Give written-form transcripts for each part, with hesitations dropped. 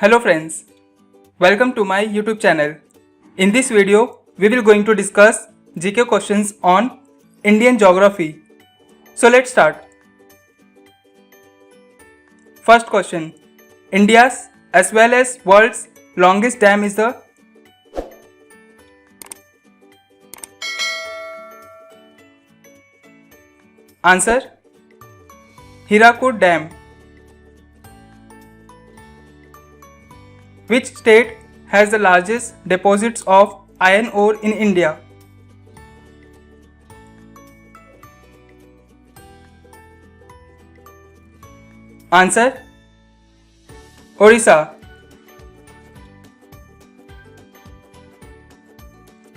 Hello friends, welcome to my YouTube channel. In this video, we will going to discuss GK questions on Indian geography. So let's start. First question. India's as well as world's longest dam is the answer Hirakud Dam. Which state has the largest deposits of iron ore in India? Answer Orissa.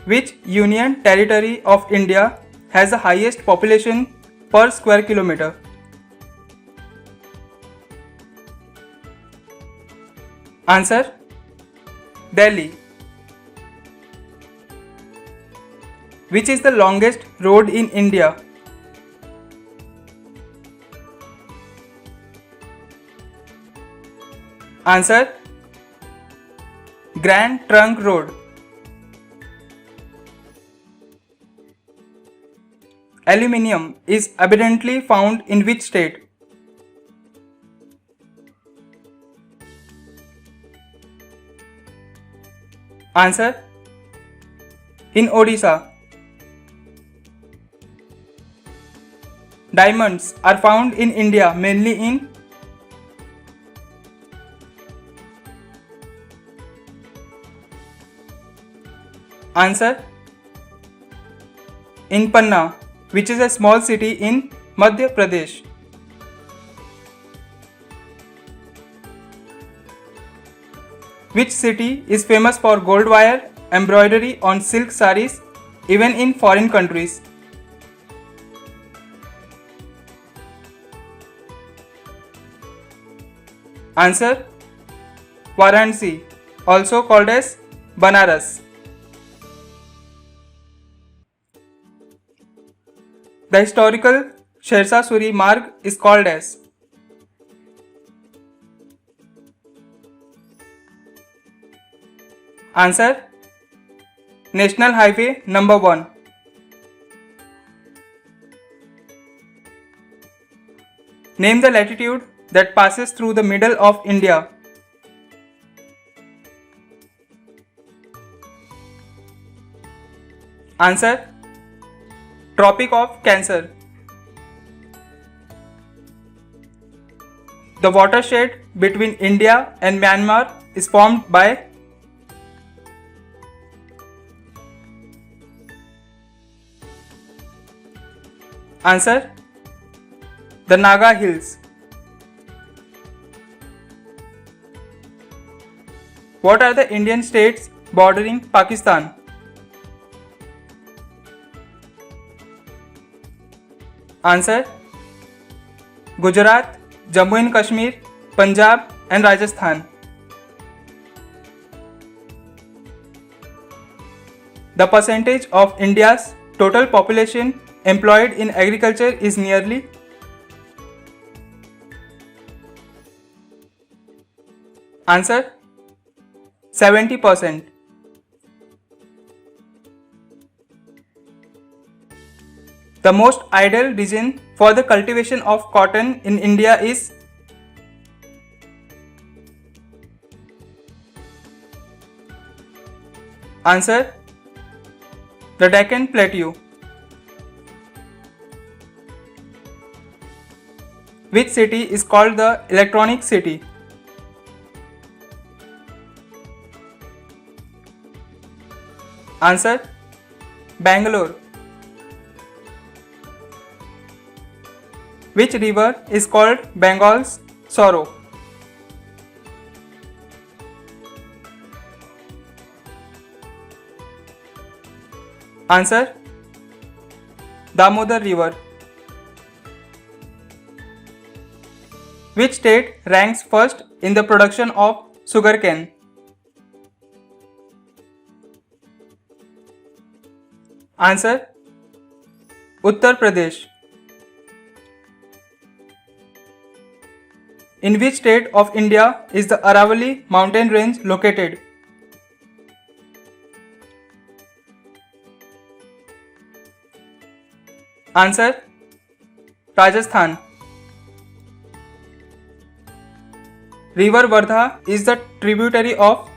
Which union territory of India has the highest population per square kilometer? Answer Delhi. Which is the longest road in India? Answer Grand Trunk Road. Aluminium is abundantly found in which state? Answer in Odisha. Diamonds are found in India mainly in Answer in Panna, which is a small city in Madhya Pradesh. Which city is famous for gold wire embroidery on silk sarees even in foreign countries? Answer Varanasi, also called as Banaras. The historical Shersa Suri Marg is called as Answer National Highway number 1. Name the latitude that passes through the middle of India. Answer Tropic of Cancer. The watershed between India and Myanmar is formed by Answer the Naga Hills. What are the Indian states bordering Pakistan? Answer Gujarat, Jammu and Kashmir, Punjab and Rajasthan. The percentage of India's total population employed in agriculture is nearly Answer 70%. The most ideal region for the cultivation of cotton in India is Answer the Deccan Plateau. Which city is called the Electronic City? Answer Bangalore. Which river is called Bengal's Sorrow? Answer Damodar River. Which state ranks first in the production of sugarcane? Answer Uttar Pradesh. In which state of India is the Aravalli mountain range located? Answer: Rajasthan. River Vardha is the tributary of?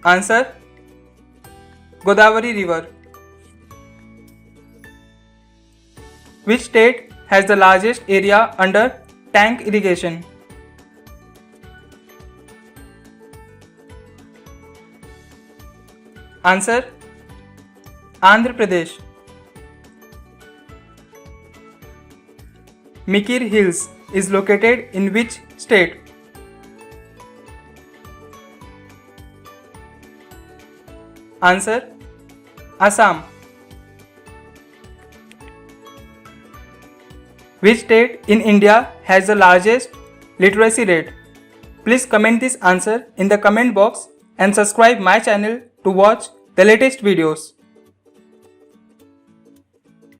Answer: Godavari River. Which state has the largest area under tank irrigation? Answer: Andhra Pradesh. Mikir Hills is located in which state? Answer: Assam. Which state in India has the largest literacy rate? Please comment this answer in the comment box and subscribe my channel to watch the latest videos.